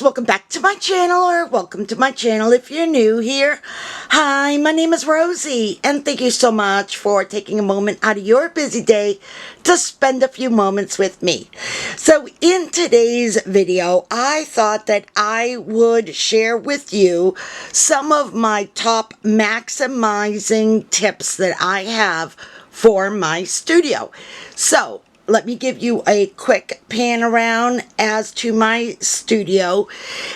welcome back to my channel, or welcome to my channel if you're new here. Hi, my name is Rosie, and thank you so much for taking a moment out of your busy day to spend a few moments with me. So in today's video, I thought that I would share with you some of my top maximizing tips that I have for my studio. So let me give you a quick pan around as to my studio.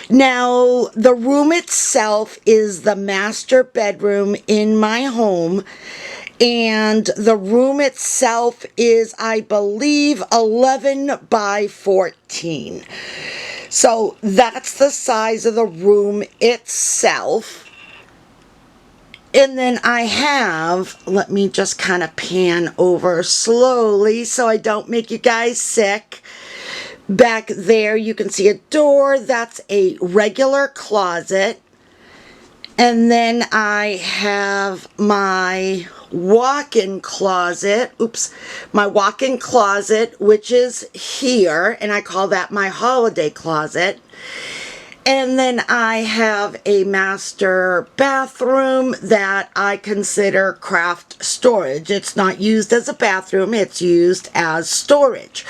Now, the room itself is the master bedroom in my home, and the room itself is, I believe, 11 by 14. So that's the size of the room itself. And then I have, let me just kind of pan over slowly so I don't make you guys sick. Back there you can see a door. That's a regular closet. And then I have my walk-in closet. My walk-in closet, which is here. And I call that my holiday closet. And then I have a master bathroom that I consider craft storage. It's not used as a bathroom, it's used as storage.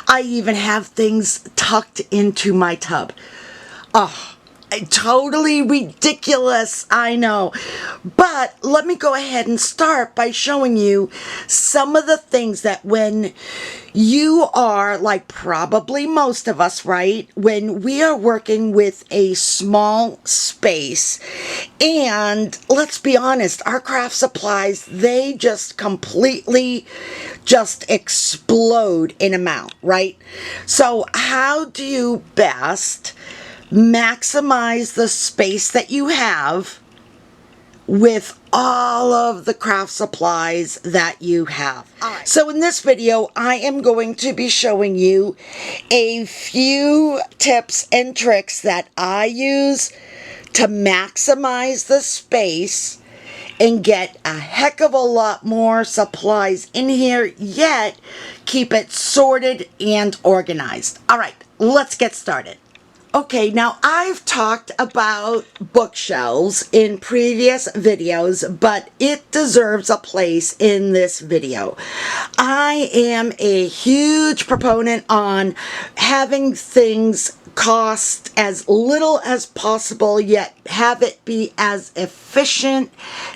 I even have things tucked into my tub. Oh, totally ridiculous, I know. But let me go ahead and start by showing you some of the things that when you are, like probably most of us, right? When we are working with a small space, and let's be honest, our craft supplies, they just completely just explode in amount, right? So how do you best maximize the space that you have with all of the craft supplies that you have? Right. So in this video, I am going to be showing you a few tips and tricks that I use to maximize the space and get a heck of a lot more supplies in here, yet keep it sorted and organized. All right, let's get started. Okay, now I've talked about bookshelves in previous videos, but it deserves a place in this video. I am a huge proponent on having things cost as little as possible, yet have it be as efficient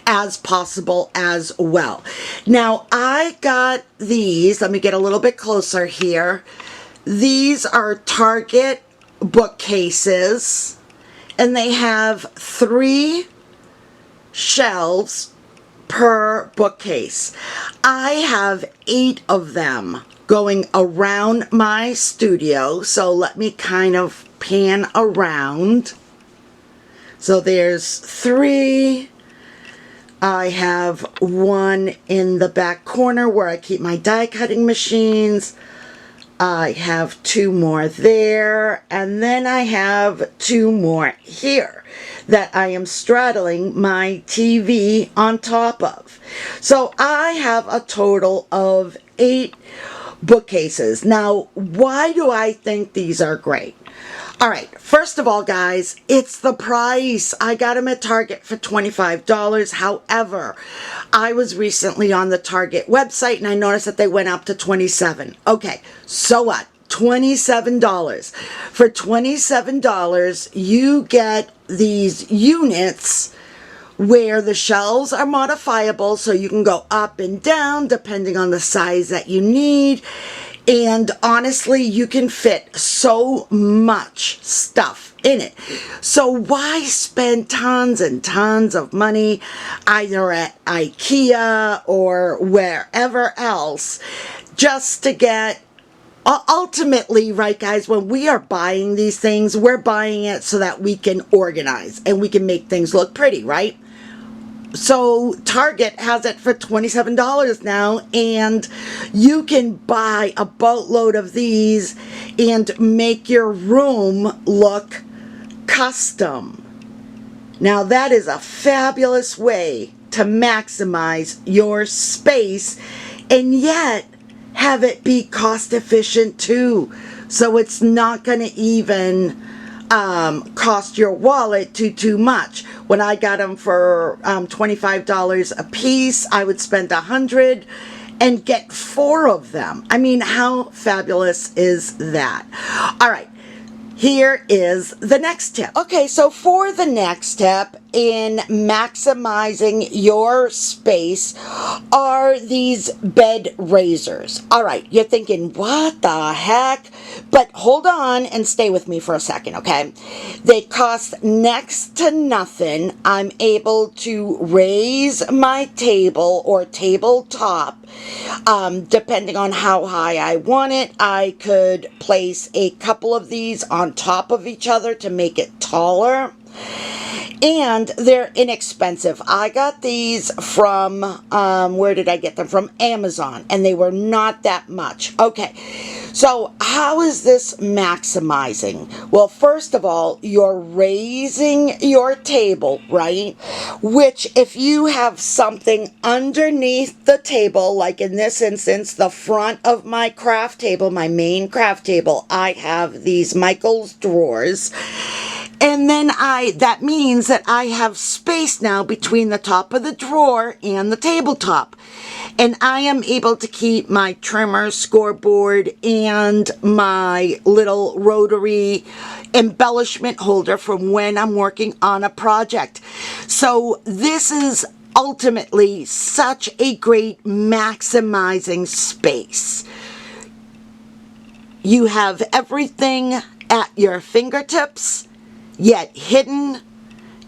as possible as well. Now, I got these. Let me get a little bit closer here. These are Target bookcases, and they have 3 shelves per bookcase. I have 8 of them going around my studio, so let me kind of pan around. So there's 3. I have 1 in the back corner where I keep my die cutting machines. I have 2 more there, and then I have 2 more here that I am straddling my TV on top of. So I have a total of 8 bookcases. Now, why do I think these are great? All right, first of all, guys, it's the price. I got them at Target for $25. However, I was recently on the Target website and I noticed that they went up to $27. Okay, so what? $27. For $27, you get these units where the shelves are modifiable, so you can go up and down depending on the size that you need. And honestly, you can fit so much stuff in it. So why spend tons and tons of money either at IKEA or wherever else just to get, ultimately, right guys, when we are buying these things, we're buying it so that we can organize and we can make things look pretty, right? So Target has it for $27 now, and you can buy a boatload of these and make your room look custom. Now that is a fabulous way to maximize your space and yet have it be cost efficient too. So it's not going to even cost your wallet too much. When I got them for $25 a piece, I would spend $100 and get 4 of them. I mean, how fabulous is that? All right. Here is the next tip. Okay, so for the next step in maximizing your space are these bed raisers. All right, you're thinking, what the heck? But hold on and stay with me for a second, okay? They cost next to nothing. I'm able to raise my table or tabletop depending on how high I want it. I could place a couple of these on top of each other to make it taller. And they're inexpensive. I got these from, where did I get them? From Amazon. And they were not that much. Okay, so how is this maximizing? Well, first of all, you're raising your table, right? Which, if you have something underneath the table, like in this instance, the front of my craft table, my main craft table, I have these Michael's drawers. And then that means that I have space now between the top of the drawer and the tabletop. And I am able to keep my trimmer, scoreboard, and my little rotary embellishment holder from when I'm working on a project. So this is ultimately such a great maximizing space. You have everything at your fingertips, yet hidden.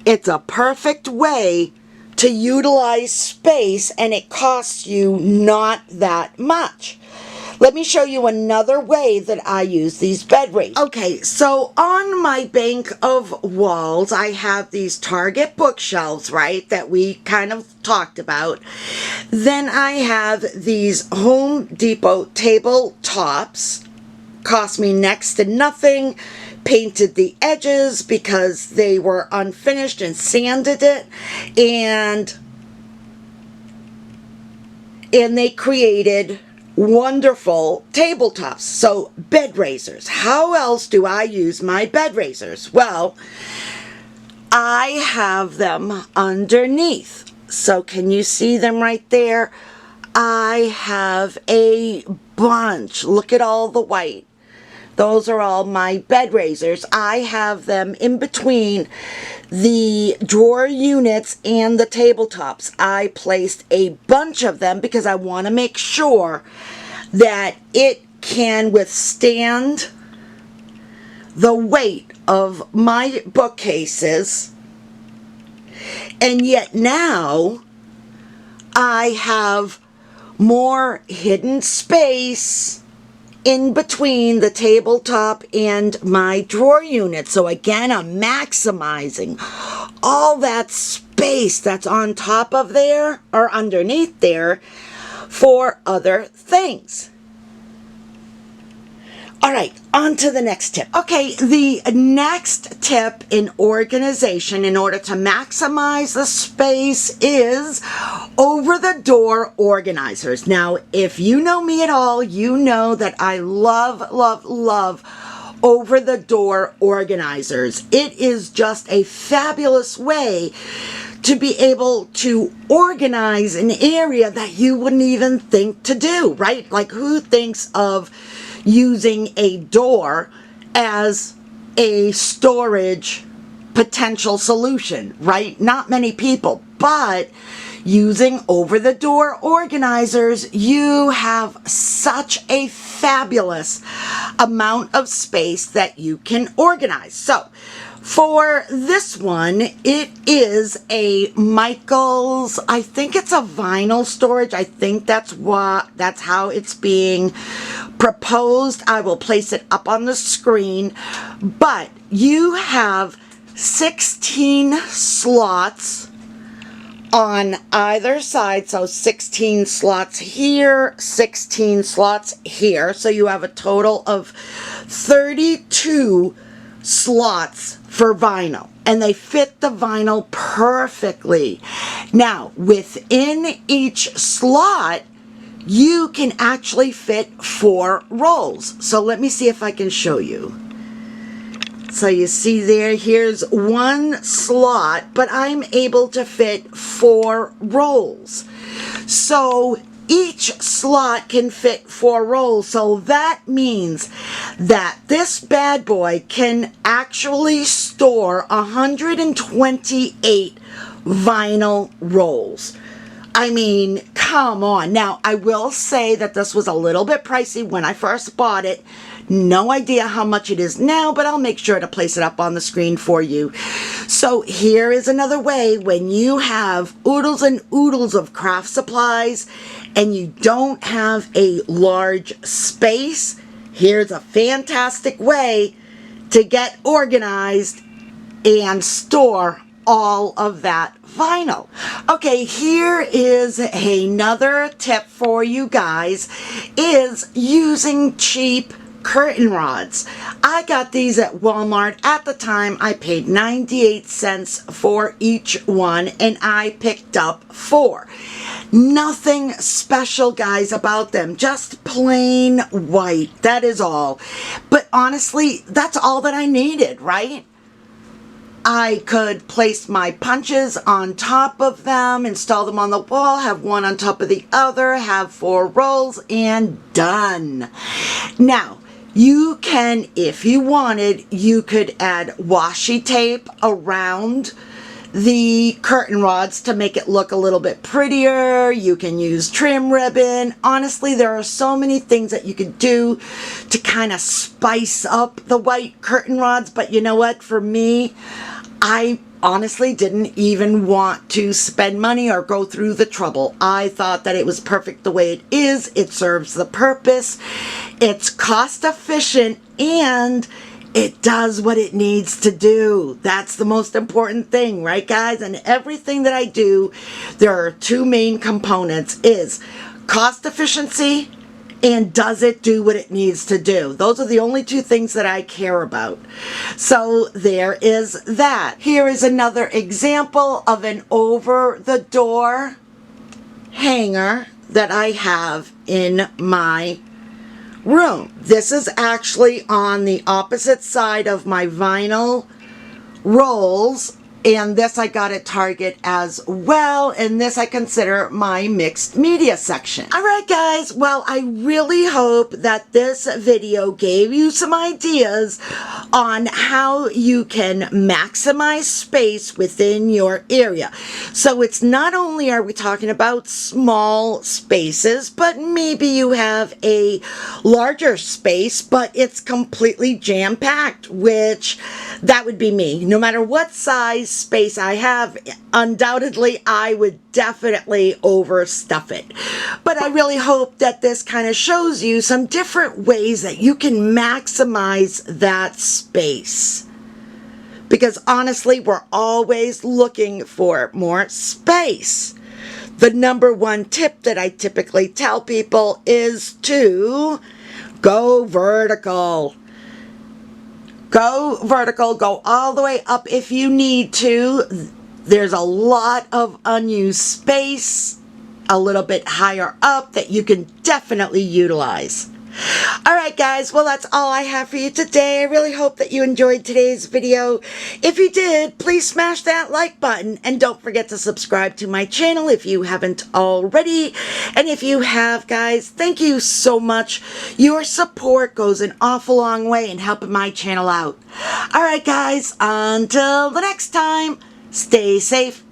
It's a perfect way to utilize space, and it costs you not that much. Let me show you another way that I use these bed raisers. Okay, so on my bank of walls, I have these Target bookshelves, right, that we kind of talked about. Then I have these Home Depot tabletops. Cost me next to nothing. Painted the edges because they were unfinished and sanded it, and they created wonderful tabletops. So bed raisers. How else do I use my bed raisers? Well, I have them underneath. So can you see them right there? I have a bunch. Look at all the white. Those are all my bed raisers. I have them in between the drawer units and the tabletops. I placed a bunch of them because I want to make sure that it can withstand the weight of my bookcases. And yet now I have more hidden space in between the tabletop and my drawer unit. So again, I'm maximizing all that space that's on top of there or underneath there for other things. All right, on to the next tip. Okay, the next tip in organization in order to maximize the space is over-the-door organizers. Now, if you know me at all, you know that I love, love, love over-the-door organizers. It is just a fabulous way to be able to organize an area that you wouldn't even think to do, right? Like, who thinks of using a door as a storage potential solution, right? Not many people, but using over-the-door organizers, you have such a fabulous amount of space that you can organize. So for this one, it is a Michael's, I think it's a vinyl storage. I think that's how it's being proposed. I will place it up on the screen. But you have 16 slots on either side. So 16 slots here, 16 slots here. So you have a total of 32 slots for vinyl, and they fit the vinyl perfectly. Now, within each slot, you can actually fit 4 rolls. So let me see if I can show you. So you see there, here's one slot, but I'm able to fit 4 rolls. So each slot can fit 4 rolls. So that means that this bad boy can actually store 128 vinyl rolls. I mean, come on. Now, I will say that this was a little bit pricey when I first bought it. No idea how much it is now, but I'll make sure to place it up on the screen for you. So here is another way when you have oodles and oodles of craft supplies and you don't have a large space. Here's a fantastic way to get organized and store all of that vinyl. Okay, here is another tip for you guys, is using cheap curtain rods. I got these at Walmart. At the time, I paid 98 cents for each one, and I picked up 4. Nothing special, guys, about them. Just plain white. That is all. But honestly, that's all that I needed, right? I could place my punches on top of them, install them on the wall, have one on top of the other, have 4 rolls, and done. Now, you can, if you wanted, you could add washi tape around the curtain rods to make it look a little bit prettier. You can use trim ribbon. Honestly, there are so many things that you could do to kind of spice up the white curtain rods. But you know what? For me, I honestly didn't even want to spend money or go through the trouble. I thought that it was perfect the way it is. It serves the purpose. It's cost efficient and it does what it needs to do. That's the most important thing, right, guys? And everything that I do, there are 2 main components, is cost efficiency and does it do what it needs to do. Those are the only 2 things that I care about. So there is that. Here is another example of an over-the-door hanger that I have in my room. This is actually on the opposite side of my vinyl rolls, and this I got at Target as well, and this I consider my mixed media section. Alright guys, well, I really hope that this video gave you some ideas on how you can maximize space within your area. So it's not only are we talking about small spaces, but maybe you have a larger space, but it's completely jam-packed, which that would be me. No matter what size space I have, undoubtedly I would definitely overstuff it. But I really hope that this kind of shows you some different ways that you can maximize that space. Because honestly, we're always looking for more space. The number 1 tip that I typically tell people is to go vertical. Go vertical, go all the way up if you need to. There's a lot of unused space a little bit higher up that you can definitely utilize. Alright guys, well that's all I have for you today. I really hope that you enjoyed today's video. If you did, please smash that like button and don't forget to subscribe to my channel if you haven't already. And if you have, guys, thank you so much. Your support goes an awful long way in helping my channel out. Alright guys, until the next time, stay safe,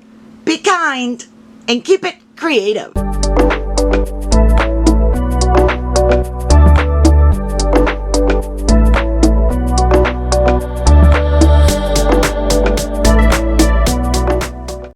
be kind, and keep it creative.